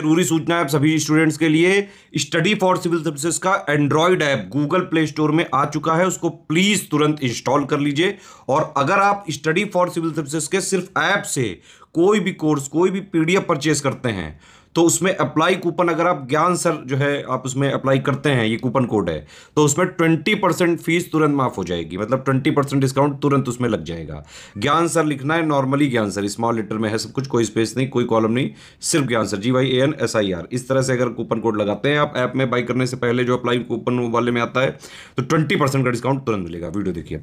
जरूरी सूचना है आप सभी स्टूडेंट्स के लिए। स्टडी फॉर सिविल सर्विसेज का Android app Google play store में आ चुका है, उसको प्लीज तुरंत इंस्टॉल कर लीजिए। और अगर आप स्टडी फॉर सिविल सर्विसेज के सिर्फ ऐप से कोई भी कोर्स, कोई भी पीडीएफ परचेज करते हैं तो उसमें अप्लाई कूपन, अगर आप ज्ञान सर जो है आप उसमें अप्लाई करते हैं, ये कूपन कोड है, तो उसमें 20% फीस तुरंत माफ हो जाएगी। मतलब 20% डिस्काउंट तुरंत उसमें लग जाएगा। ज्ञान सर लिखना है, नॉर्मली ज्ञान सर स्मॉल लेटर में है सब कुछ, कोई स्पेस नहीं, कोई कॉलम नहीं, सिर्फ ज्ञान सर GYANSIR। इस तरह से अगर कूपन कोड लगाते हैं आप ऐप में बाई करने से पहले, जो अप्लाई कूपन वाले में आता है, तो 20% का डिस्काउंट तुरंत मिलेगा। वीडियो देखिए।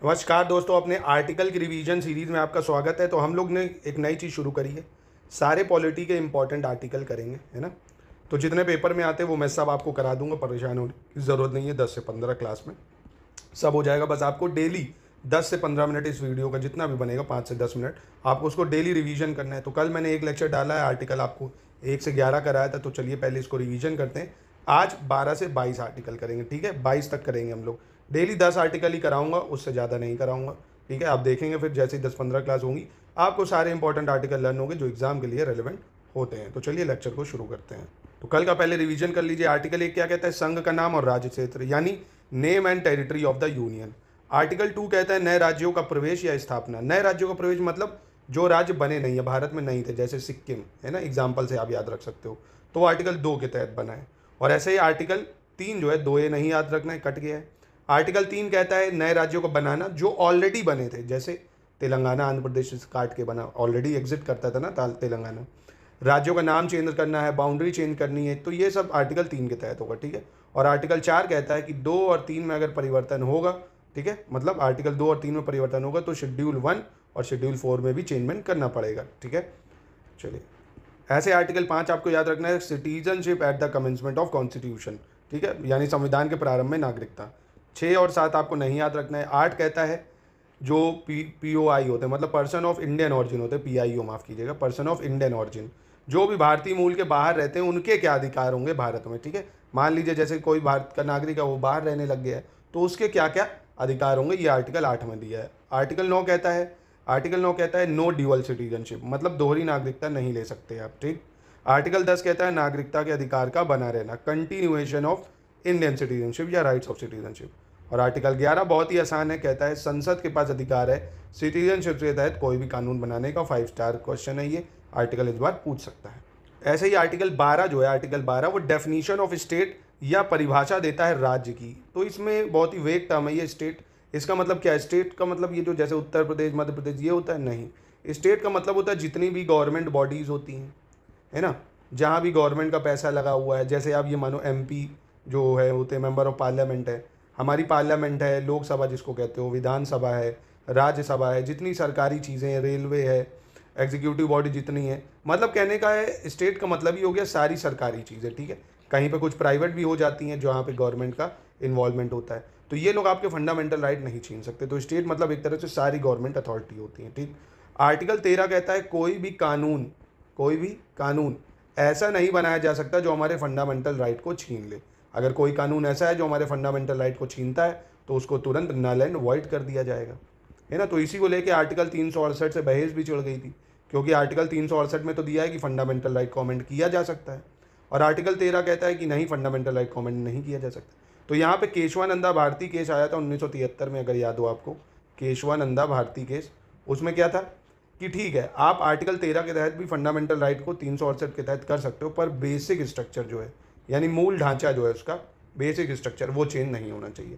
नमस्कार दोस्तों, अपने आर्टिकल की रिवीजन सीरीज़ में आपका स्वागत है। तो हम लोग ने एक नई चीज़ शुरू करी है, सारे पॉलिटी के इंपॉर्टेंट आर्टिकल करेंगे, है ना। तो जितने पेपर में आते हैं वो मैं सब आपको करा दूंगा, परेशान होने की ज़रूरत नहीं है। 10 से 15 क्लास में सब हो जाएगा। बस आपको डेली 10 से 15 मिनट इस वीडियो का जितना भी बनेगा, 5 से 10 मिनट, आपको उसको डेली रिवीजन करना है। तो कल मैंने एक लेक्चर डाला है, आर्टिकल आपको 1 से 11 कराया था। तो चलिए पहले इसको रिवीजन करते हैं। आज 12 से 22 आर्टिकल करेंगे, ठीक है। 22 तक करेंगे हम लोग। डेली 10 आर्टिकल ही कराऊंगा, उससे ज़्यादा नहीं कराऊंगा, ठीक है। आप देखेंगे फिर जैसे ही 10-15 क्लास होंगी आपको सारे इंपॉर्टेंट आर्टिकल लर्न होंगे जो एग्जाम के लिए रेलिवेंट होते हैं। तो चलिए लेक्चर को शुरू करते हैं। तो कल का पहले रिवीजन कर लीजिए। आर्टिकल 1 क्या कहता है? संघ का नाम और राज्य क्षेत्र, यानी name and territory of the union. Article 2 कहता है नए राज्यों का प्रवेश या स्थापना। नए राज्यों का प्रवेश मतलब जो राज्य बने नहीं है, भारत में नहीं थे, जैसे सिक्किम है ना, एग्जाम्पल से आप याद रख सकते हो, तो वो आर्टिकल 2 के तहत बना है। और ऐसे ही आर्टिकल 3 जो है, 2A नहीं याद रखना है, कट गया है। आर्टिकल 3 कहता है नए राज्यों को बनाना जो ऑलरेडी बने थे, जैसे तेलंगाना आंध्र प्रदेश से काट के बना, ऑलरेडी एग्जिट करता था ना तेलंगाना। राज्यों का नाम चेंज करना है, बाउंड्री चेंज करनी है, तो ये सब आर्टिकल 3 के तहत होगा, ठीक है। और आर्टिकल 4 कहता है कि 2 और 3 में अगर परिवर्तन होगा, ठीक है, मतलब आर्टिकल 2 और 3 में परिवर्तन होगा तो शेड्यूल 1 और शेड्यूल 4 में भी चेंजमेंट करना पड़ेगा, ठीक है। चलिए, ऐसे आर्टिकल 5 आपको याद रखना है, citizenship at the commencement of constitution, ठीक है, यानी संविधान के प्रारंभ में नागरिकता। 6 और 7 आपको नहीं याद रखना है। 8 कहता है जो POI होते हैं, मतलब पर्सन ऑफ इंडियन ऑरिजिन होते हैं, PIO माफ़ कीजिएगा, पर्सन ऑफ इंडियन ऑरिजिन, जो भी भारतीय मूल के बाहर रहते हैं उनके क्या अधिकार होंगे भारत में, ठीक है। मान लीजिए जैसे कोई भारत का नागरिक है, वो बाहर रहने लग गया है, तो उसके क्या क्या अधिकार होंगे, ये आर्टिकल 8 में दिया है। आर्टिकल 9 कहता है नो ड्यूअल सिटीजनशिप, मतलब दोहरी नागरिकता नहीं ले सकते आप, ठीक। आर्टिकल 10 कहता है नागरिकता के अधिकार का बना रहना, कंटिन्यूएशन ऑफ इंडियन सिटीजनशिप या राइट्स ऑफ सिटीजनशिप। और आर्टिकल 11 बहुत ही आसान है, कहता है संसद के पास अधिकार है सिटीजनशिप के तहत कोई भी कानून बनाने का। 5 स्टार क्वेश्चन है ये, आर्टिकल इस बार पूछ सकता है। ऐसे ही आर्टिकल 12 जो है, आर्टिकल 12 वो डेफिनेशन ऑफ स्टेट या परिभाषा देता है राज्य की। तो इसमें बहुत ही वेग टर्म है ये स्टेट। इसका मतलब क्या है? स्टेट का मतलब ये जो जैसे उत्तर प्रदेश, मध्य प्रदेश ये होता है, नहीं। स्टेट का मतलब होता है जितनी भी गवर्नमेंट बॉडीज़ होती हैं, है ना, जहाँ भी गवर्नमेंट का पैसा लगा हुआ है। जैसे आप ये मानो MP जो है होते हैं मेंबर ऑफ पार्लियामेंट है, हमारी पार्लियामेंट है, लोकसभा जिसको कहते हो, विधानसभा है, राज्यसभा है, जितनी सरकारी चीज़ें हैं, रेलवे है, एग्जीक्यूटिव बॉडी जितनी है, मतलब कहने का है स्टेट का मतलब ही हो गया सारी सरकारी चीज़ें, ठीक है। कहीं पे कुछ प्राइवेट भी हो जाती हैं जहाँ पे गवर्नमेंट का इन्वॉल्वमेंट होता है, तो ये लोग आपके फंडामेंटल राइट नहीं छीन सकते। तो स्टेट मतलब एक तरह से सारी गवर्नमेंट अथॉरिटी होती है, ठीक। आर्टिकल 13 कहता है कोई भी कानून ऐसा नहीं बनाया जा सकता जो हमारे फंडामेंटल राइट को छीन ले। अगर कोई कानून ऐसा है जो हमारे फंडामेंटल राइट को छीनता है तो उसको तुरंत नल एंड वॉइड कर दिया जाएगा, है ना। तो इसी को लेके आर्टिकल 368 से बहस भी चढ़ गई थी, क्योंकि आर्टिकल 368 में तो दिया है कि फंडामेंटल राइट को अमेंड किया जा सकता है, और आर्टिकल 13 कहता है कि नहीं, फंडामेंटल राइट को अमेंड नहीं किया जा सकता। तो यहाँ पे केशवानंदा भारती केस आया था 1973 में, अगर याद हो आपको, केशवानंदा भारती केस। उसमें क्या था कि ठीक है, आप आर्टिकल 13 के तहत भी फंडामेंटल राइट को 368 के तहत कर सकते हो, पर बेसिक स्ट्रक्चर जो है, यानी मूल ढांचा जो है उसका, बेसिक स्ट्रक्चर वो चेंज नहीं होना चाहिए।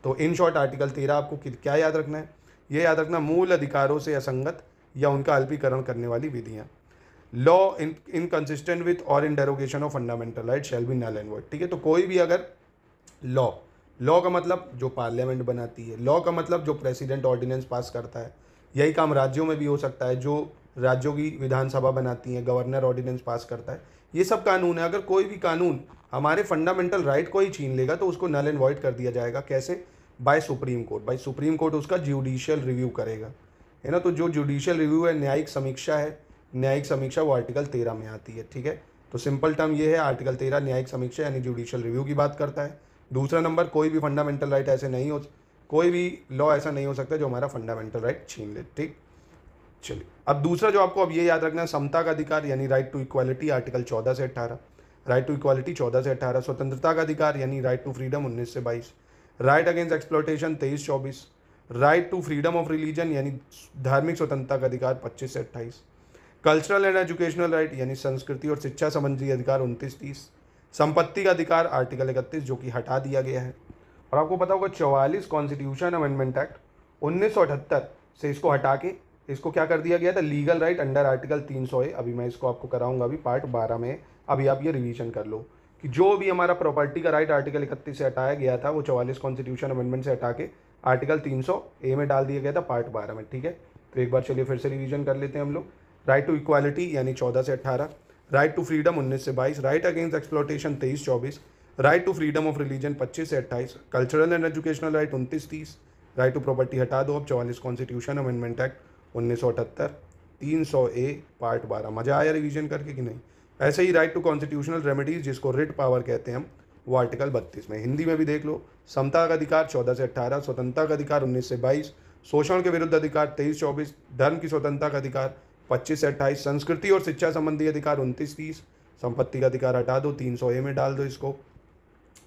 तो इन शॉर्ट आर्टिकल 13 आपको क्या याद रखना है? ये याद रखना, मूल अधिकारों से असंगत या उनका अल्पीकरण करने वाली विधियाँ। Law inconsistent with or in derogation of fundamental right shall be null and void, ठीक है। तो कोई भी अगर लॉ का मतलब जो पार्लियामेंट बनाती है, लॉ का मतलब जो प्रेसिडेंट ऑर्डिनेंस पास करता है, यही काम राज्यों में भी हो सकता है, जो राज्यों की विधानसभा बनाती है, गवर्नर ऑर्डिनेंस पास करता है, ये सब कानून है। अगर कोई भी कानून हमारे फंडामेंटल राइट को ही छीन लेगा तो उसको नल एंड वॉइड कर दिया जाएगा। कैसे? बाय सुप्रीम कोर्ट उसका जुडिशियल रिव्यू करेगा, है ना। तो जो जुडिशियल रिव्यू है, न्यायिक समीक्षा है, न्यायिक समीक्षा वो आर्टिकल 13 में आती है, ठीक है। तो सिंपल टर्म ये है, आर्टिकल 13 न्यायिक समीक्षा यानी जुडिशियल रिव्यू की बात करता है। दूसरा नंबर, कोई भी फंडामेंटल राइट ऐसे नहीं हो, कोई भी लॉ ऐसा नहीं हो सकता जो हमारा फंडामेंटल राइट छीन ले, ठीक। चलिए, अब दूसरा जो आपको अब ये याद रखना है, समता का अधिकार यानी राइट टू इक्वालिटी, आर्टिकल 14 से 18। राइट टू इक्वालिटी 14 से 18। स्वतंत्रता का अधिकार यानी राइट टू फ्रीडम 19 से 22। Right against exploitation 23-24। Right to freedom of religion यानी धार्मिक स्वतंत्रता का अधिकार 25 से 28। कल्चरल एंड एजुकेशनल राइट यानी संस्कृति और शिक्षा संबंधी अधिकार 29-30। संपत्ति का अधिकार आर्टिकल 31 जो कि हटा दिया गया है। और आपको पता होगा 44 कॉन्स्टिट्यूशन अमेंडमेंट एक्ट 1978 से इसको हटा के इसको क्या कर दिया गया था, legal right under article 300A। अभी मैं इसको आपको कराऊंगा अभी पार्ट 12 में। अभी आप ये रिवीजन कर लो कि जो भी हमारा प्रॉपर्टी का राइट आर्टिकल 31 से हटाया गया था वो 44 कॉन्स्टिट्यूशन अमेंडमेंट से हटा के आर्टिकल 300A में डाल दिया गया था पार्ट 12 में। ठीक है, तो एक बार चलिए फिर से रिवीजन कर लेते हैं हम लोग। राइट टू इक्वालिटी यानी 14 से 18। राइट टू फ्रीडम 19 से 22। Right against exploitation 23-24। Right to freedom of religion 25 से 28। Cultural and educational right 29-30। Right to property हटा दो अब 44 constitution amendment act 1978 300A part 12। मजा आया रिवीजन करके कि नहीं? ऐसे ही राइट टू कॉन्स्टिट्यूशनल रेमेडीज जिसको रिट पावर कहते हैं हम, वो आर्टिकल 32 में। हिंदी में भी देख लो, समता का अधिकार 14 से 18। स्वतंत्रता का अधिकार 19 से 22। शोषण के विरुद्ध अधिकार 23-24। धर्म की स्वतंत्रता का अधिकार 25 से 28। संस्कृति और शिक्षा संबंधी अधिकार 29-30। संपत्ति का अधिकार हटा दो 300A में डाल दो इसको।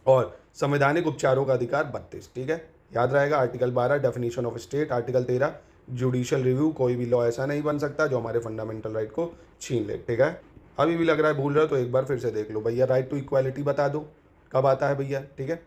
और संवैधानिक उपचारों का अधिकार 32। ठीक है, याद रहेगा। Article 12 definition of state. Article 13 judicial review, कोई भी लॉ ऐसा नहीं बन सकता जो हमारे फंडामेंटल राइट को छीन ले। ठीक है, अभी भी लग रहा है भूल रहे हो तो एक बार फिर से देख लो भैया। राइट टू इक्वालिटी बता दो कब आता है भैया। ठीक है,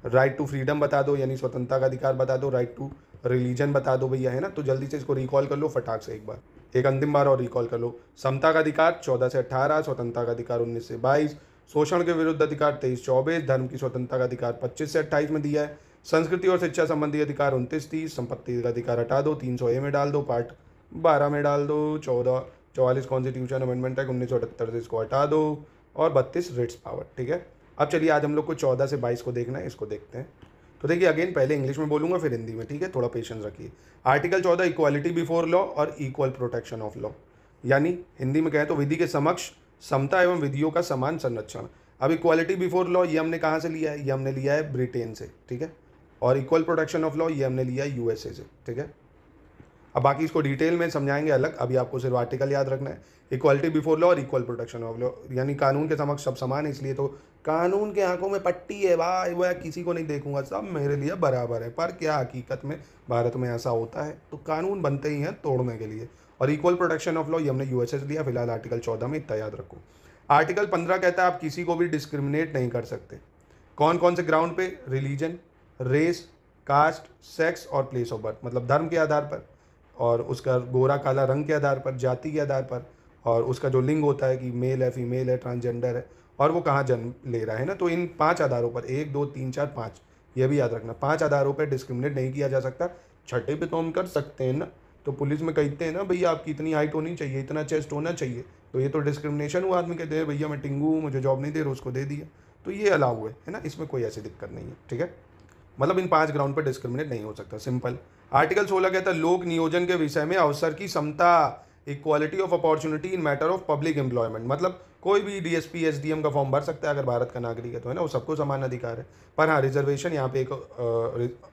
राइट टू फ्रीडम बता दो यानी स्वतंत्रता का अधिकार बता दो। राइट टू रिलीजन बता दो भैया, है ना। तो जल्दी से इसको रिकॉल कर लो फटाक से एक बार, एक अंतिम बार और रिकॉल कर लो। समता का अधिकार 14 से 18। स्वतंत्रता का अधिकार 19 से 22। शोषण के विरुद्ध अधिकार 23-24। धर्म की स्वतंत्रता का अधिकार 25 से 28 में दिया है। संस्कृति और शिक्षा संबंधी अधिकार 29-30। संपत्ति का अधिकार हटा दो 300A में डाल दो, पार्ट 12 में डाल दो। 44 कॉन्स्टिट्यूशन अमेंडमेंट एक्ट 1978 से इसको हटा दो और 32 रिट्स पावर। ठीक है, अब चलिए आज हम लोग को 14 से 22 को देखना है, इसको देखते हैं। तो देखिए अगेन पहले इंग्लिश में बोलूंगा फिर हिंदी में। ठीक है, थोड़ा पेशेंस रखिए। आर्टिकल 14 इक्वालिटी बिफोर लॉ और इक्वल प्रोटेक्शन ऑफ लॉ, यानी हिंदी में कहें तो विधि के समक्ष समता एवं विधियों का समान संरक्षण। अब इक्वालिटी बिफोर लॉ ये हमने कहाँ से लिया है? ये हमने लिया है ब्रिटेन से। ठीक है, और इक्वल प्रोटेक्शन ऑफ लॉ ये हमने लिया है USA से। ठीक है, अब बाकी इसको डिटेल में समझाएंगे अलग, अभी आपको सिर्फ आर्टिकल याद रखना है। इक्वालिटी बिफोर लॉ और इक्वल प्रोटेक्शन ऑफ लॉ यानी कानून के समक्ष सब समान है, इसलिए तो कानून के आंखों में पट्टी है भाई, वो किसी को नहीं देखूंगा, सब मेरे लिए बराबर है। पर क्या हकीकत में भारत में ऐसा होता है? तो कानून बनते ही हैं तोड़ने के लिए। और इक्वल प्रोटेक्शन ऑफ लॉ ये हमने USA से लिया, फिलहाल आर्टिकल 14 में इतना याद रखो। आर्टिकल 15 कहता है आप किसी को भी डिस्क्रिमिनेट नहीं कर सकते। कौन कौन से ग्राउंड पे? रिलीजन, रेस, कास्ट, सेक्स और प्लेस ऑफ बर्थ, मतलब धर्म के आधार पर और उसका गोरा काला रंग के आधार पर, जाति के आधार पर, और उसका जो लिंग होता है कि मेल है, फीमेल है, ट्रांसजेंडर है, और वो कहाँ जन्म ले रहा है ना। तो इन 5 आधारों पर 1 2 3 4 5, ये भी याद रखना, 5 आधारों पर डिस्क्रिमिनेट नहीं किया जा सकता। छठे पे तो हम कर सकते हैं ना, तो पुलिस में कहते हैं ना भैया आपकी इतनी हाइट होनी चाहिए, इतना चेस्ट होना चाहिए, तो ये तो डिस्क्रिमिनेशन हुआ। आदमी कहते हैं भैया मैं टिंगू हूँ, मुझे जॉब नहीं दे रहे, उसको दे दिया, तो ये अलाउ है ना, इसमें कोई ऐसी दिक्कत नहीं है। ठीक है, मतलब इन 5 ग्राउंड पर डिस्क्रिमिनेट नहीं हो सकता, सिंपल। आर्टिकल 16 कहता है लोक नियोजन के विषय में अवसर की समता, equality of opportunity in matter of public employment, मतलब कोई भी DSP SDM का फॉर्म भर सकता है अगर भारत का नागरिक है तो, है ना, वो सबको समान अधिकार है। पर हाँ, रिजर्वेशन यहाँ पे एक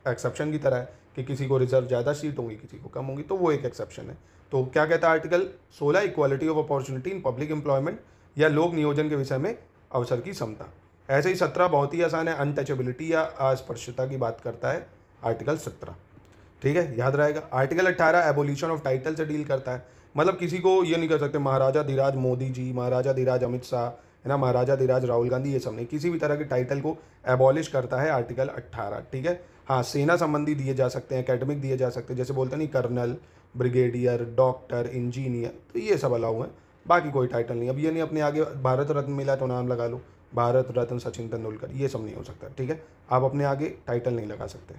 एक्सेप्शन की तरह है कि किसी को रिजर्व ज़्यादा सीट होंगी, किसी को कम होंगी, तो वो एक एक्सेप्शन है। तो क्या कहता है article 16? Equality of opportunity in public employment या लोक नियोजन के विषय में अवसर की समता। ऐसे ही 17 बहुत ही आसान है, अनटचेबिलिटी या अस्पृश्यता की बात करता है आर्टिकल 17। ठीक है, याद रहेगा। आर्टिकल 18 एबोलिशन ऑफ टाइटल से डील करता है, मतलब किसी को ये नहीं कर सकते महाराजा धीराज मोदी जी, महाराजा धीराज अमित शाह, है ना, महाराजा धीराज राहुल गांधी, ये सब नहीं, किसी भी तरह के टाइटल को एबॉलिश करता है आर्टिकल 18। ठीक है, हाँ, सेना संबंधी दिए जा सकते हैं, एकेडमिक दिए जा सकते हैं, जैसे बोलते नहीं कर्नल, ब्रिगेडियर, डॉक्टर, इंजीनियर, तो ये सब अलाउ है, बाकी कोई टाइटल नहीं। अब ये नहीं अपने आगे भारत रत्न मिला तो नाम लगा लो, भारत रत्न सचिन तेंदुलकर, ये सब नहीं हो सकता। ठीक है, आप अपने आगे टाइटल नहीं लगा सकते।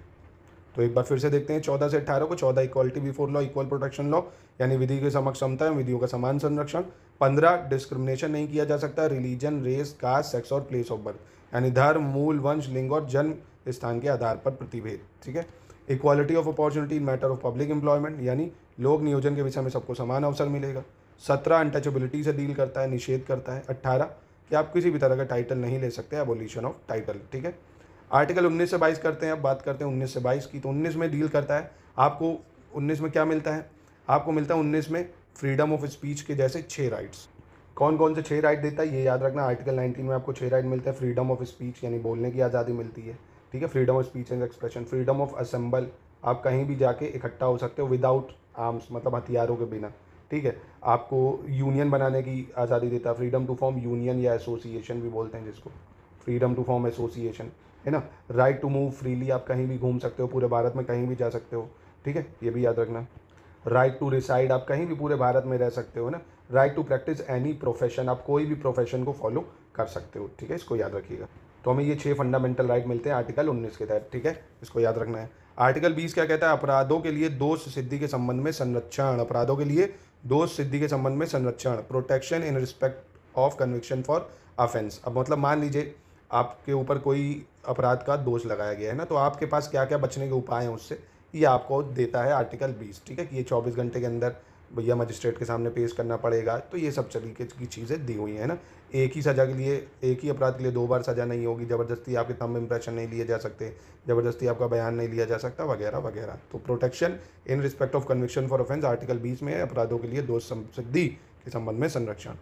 तो एक बार फिर से देखते हैं 14 से 18 को। 14 equality before law, equal protection law यानी विधि के समक्ष समता है, विधियों का समान संरक्षण। 15 डिस्क्रिमिनेशन नहीं किया जा सकता, रिलीजन, रेस, कास्ट, सेक्स और प्लेस ऑफ बर्थ यानी धर्म, मूल, वंश, लिंग और जन्म स्थान के आधार पर प्रतिभेद। ठीक है, equality of opportunity in matter of public employment यानी लोक नियोजन के विषय में सबको समान अवसर मिलेगा। 17 अनटचेबिलिटी से डील करता है, निषेध करता है। 18 कि आप किसी भी तरह का टाइटल नहीं ले सकते, एबोलिशन ऑफ टाइटल। ठीक है, आर्टिकल 19 से 22 करते हैं। अब बात करते हैं 19 से 22 की। तो 19 में डील करता है, आपको 19 में क्या मिलता है? आपको मिलता है 19 में फ्रीडम ऑफ स्पीच के जैसे 6 राइट्स। कौन कौन से 6 राइट देता है ये याद रखना। आर्टिकल 19 में आपको 6 राइट मिलते हैं। फ्रीडम ऑफ स्पीच यानी बोलने की आज़ादी मिलती है, ठीक है, freedom of speech and expression. Freedom of assemble, आप कहीं भी जाके इकट्ठा हो सकते हो विदाउट आर्म्स, मतलब हथियारों के बिना, ठीक है। आपको यूनियन बनाने की आज़ादी देता है, फ्रीडम टू फॉर्म यूनियन या एसोसिएशन भी बोलते हैं जिसको, फ्रीडम टू फॉर्म एसोसिएशन, है ना। राइट टू मूव फ्रीली, आप कहीं भी घूम सकते हो, पूरे भारत में कहीं भी जा सकते हो, ठीक है, ये भी याद रखना। राइट टू रिसाइड, आप कहीं भी पूरे भारत में रह सकते हो ना। Right to practise any profession, आप कोई भी प्रोफेशन को फॉलो कर सकते हो, ठीक है, इसको याद रखिएगा। तो हमें ये 6 फंडामेंटल राइट मिलते हैं आर्टिकल 19 के तहत, ठीक है, इसको याद रखना है। आर्टिकल 20 क्या कहता है? अपराधों के लिए दोष सिद्धि के संबंध में संरक्षण, अपराधों के लिए दोष सिद्धि के संबंध में संरक्षण, protection in respect of conviction for offence. अब मतलब मान लीजिए आपके ऊपर कोई अपराध का दोष लगाया गया है ना, तो आपके पास क्या क्या बचने के उपाय हैं उससे, ये आपको देता है आर्टिकल 20, ठीक है, कि ये 24 घंटे के अंदर भैया मजिस्ट्रेट के सामने पेश करना पड़ेगा। तो ये सब तरीके की चीज़ें दी हुई हैं ना। एक ही सज़ा के लिए, एक ही अपराध के लिए 2 बार सज़ा नहीं होगी, ज़बरदस्ती आपके थंब इम्प्रेशन नहीं लिए जा सकते, ज़बरदस्ती आपका बयान नहीं लिया जा सकता, वगैरह वगैरह। तो protection in respect of conviction for offence article 20 में है, अपराधों के लिए दोष सिद्धि के संबंध में संरक्षण।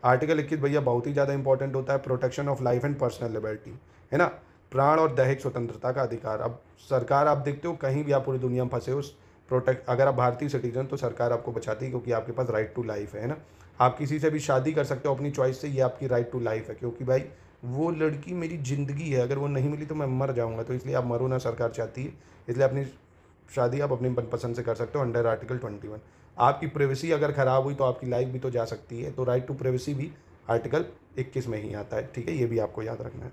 आर्टिकल 21 भैया बहुत ही ज़्यादा इंपॉर्टेंट होता है, protection of life and personal liberty, है ना, प्राण और दैहिक स्वतंत्रता का अधिकार। अब सरकार, आप देखते हो कहीं भी आप पूरी दुनिया में फंसे हो, प्रोटेक्ट, अगर आप भारतीय सिटीजन तो सरकार आपको बचाती है, क्योंकि आपके पास राइट टू लाइफ है ना। आप किसी से भी शादी कर सकते हो अपनी चॉइस से, ये आपकी राइट टू लाइफ है, क्योंकि भाई वो लड़की मेरी ज़िंदगी है, अगर वो नहीं मिली तो मैं मर जाऊँगा, तो इसलिए आप मरो ना, सरकार चाहती है, इसलिए अपनी शादी आप अपनी मनपसंद से कर सकते हो अंडर आर्टिकल 21। आपकी प्राइवेसी अगर ख़राब हुई तो आपकी लाइफ भी तो जा सकती है, तो राइट टू प्राइवेसी भी आर्टिकल 21 में ही आता है, ठीक है, ये भी आपको याद रखना है।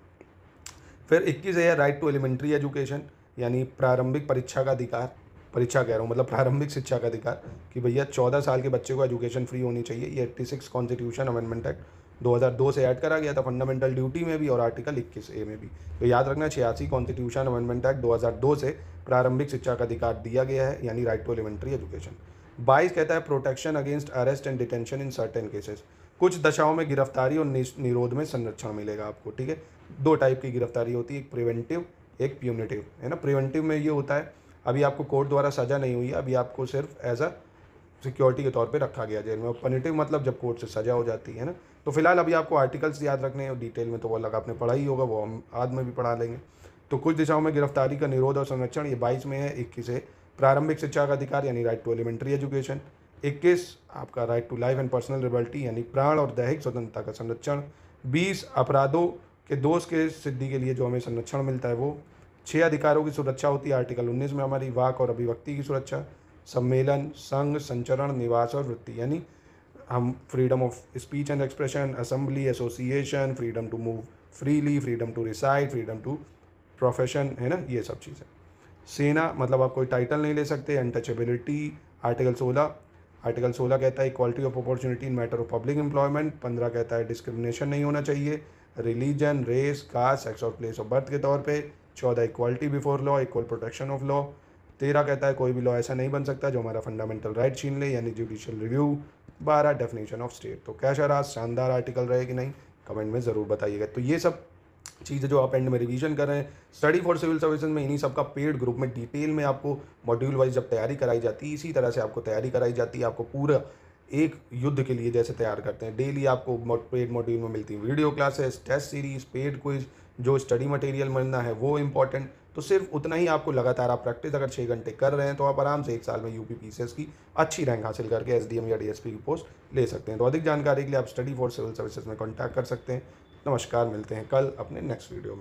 फिर 21 है राइट टू एलिमेंट्री एजुकेशन, यानी प्रारंभिक परीक्षा का अधिकार, परीक्षा कह रहा हूँ मतलब प्रारंभिक शिक्षा का अधिकार, कि भैया 14 साल के बच्चे को एजुकेशन फ्री होनी चाहिए। ये 86 कॉन्स्टिट्यूशन अमेंडमेंट एक्ट 2002 से ऐड करा गया था फंडामेंटल ड्यूटी में भी और आर्टिकल 21A में भी। तो याद रखना 86 कॉन्स्टिट्यूशन अमेंडमेंट एक्ट 2002 से प्रारंभिक शिक्षा का अधिकार दिया गया है, यानी राइट टू एलिमेंट्री एजुकेशन। 22 कहता है protection against arrest and detention in certain cases, कुछ दशाओं में गिरफ्तारी और निरोध में संरक्षण मिलेगा आपको, ठीक है। 2 टाइप की गिरफ्तारी होती है, एक प्रिवेंटिव, एक प्यूनिटिव, है ना। प्रिवेंटिव में ये होता है अभी आपको कोर्ट द्वारा सज़ा नहीं हुई है, अभी आपको सिर्फ एज अ सिक्योरिटी के तौर पे रखा गया जेल में। और पनिटिव मतलब जब कोर्ट से सज़ा हो जाती है ना। तो फिलहाल अभी आपको आर्टिकल्स याद रखने हैं, डिटेल में तो वो अलग आपने पढ़ा ही होगा, वो हम बाद में भी पढ़ा लेंगे। तो कुछ दिशाओं में गिरफ्तारी का निरोध और संरक्षण, ये 22 में है। 21 है प्रारंभिक शिक्षा का अधिकार, यानी राइट टू एलिमेंट्री एजुकेशन। 21 आपका right to life and personal liberty, यानी प्राण और दैहिक स्वतंत्रता का संरक्षण। 20 अपराधों के दोष के सिद्धि के लिए जो हमें संरक्षण मिलता है वो। 6 अधिकारों की सुरक्षा होती है आर्टिकल 19 में हमारी, वाक और अभिव्यक्ति की सुरक्षा, सम्मेलन, संघ, संचरण, निवास और वृत्ति, यानी हम freedom of speech and expression, assembly, association, freedom to move freely, freedom to reside, freedom to profession, है ना, ये सब चीज़ें। सेना मतलब आप कोई टाइटल नहीं ले सकते। अनटचेबिलिटी आर्टिकल 16 कहता है equality of opportunity in matter of public employment. 15 कहता है डिस्क्रिमिनेशन नहीं होना चाहिए रिलीजन, रेस, कास्ट, सेक्स और प्लेस ऑफ बर्थ के तौर पे। 14 equality before law, equal protection of law. 13 कहता है कोई भी लॉ ऐसा नहीं बन सकता जो हमारा फंडामेंटल राइट छीन ले, यानी judicial review. 12 definition of state. तो क्या शराज शानदार आर्टिकल रहे कि नहीं, कमेंट में ज़रूर बताइएगा। तो ये सब चीज़ें जो आप एंड में रिवीजन कर रहे हैं स्टडी फॉर सिविल सर्विसेज में, इन्हीं सबका पेड ग्रुप में डिटेल में आपको मॉड्यूल वाइज जब तैयारी कराई जाती है, इसी तरह से आपको तैयारी कराई जाती है। आपको पूरा एक युद्ध के लिए जैसे तैयार करते हैं, डेली आपको पेड मॉड्यूल में मिलती है video classes, test series, paid quiz, जो स्टडी मटेरियल मिलना है वो इंपॉर्टेंट। तो सिर्फ उतना ही आपको लगातार आप प्रैक्टिस अगर 6 घंटे कर रहे हैं तो आप आराम से 1 साल में यूपी पीसीएस की अच्छी रैंक हासिल करके एसडीएम या डीएसपी की पोस्ट ले सकते हैं। तो अधिक जानकारी के लिए आप स्टडी फॉर सिविल सर्विसेज में कॉन्टैक्ट कर सकते हैं। नमस्कार, मिलते हैं कल अपने नेक्स्ट वीडियो में।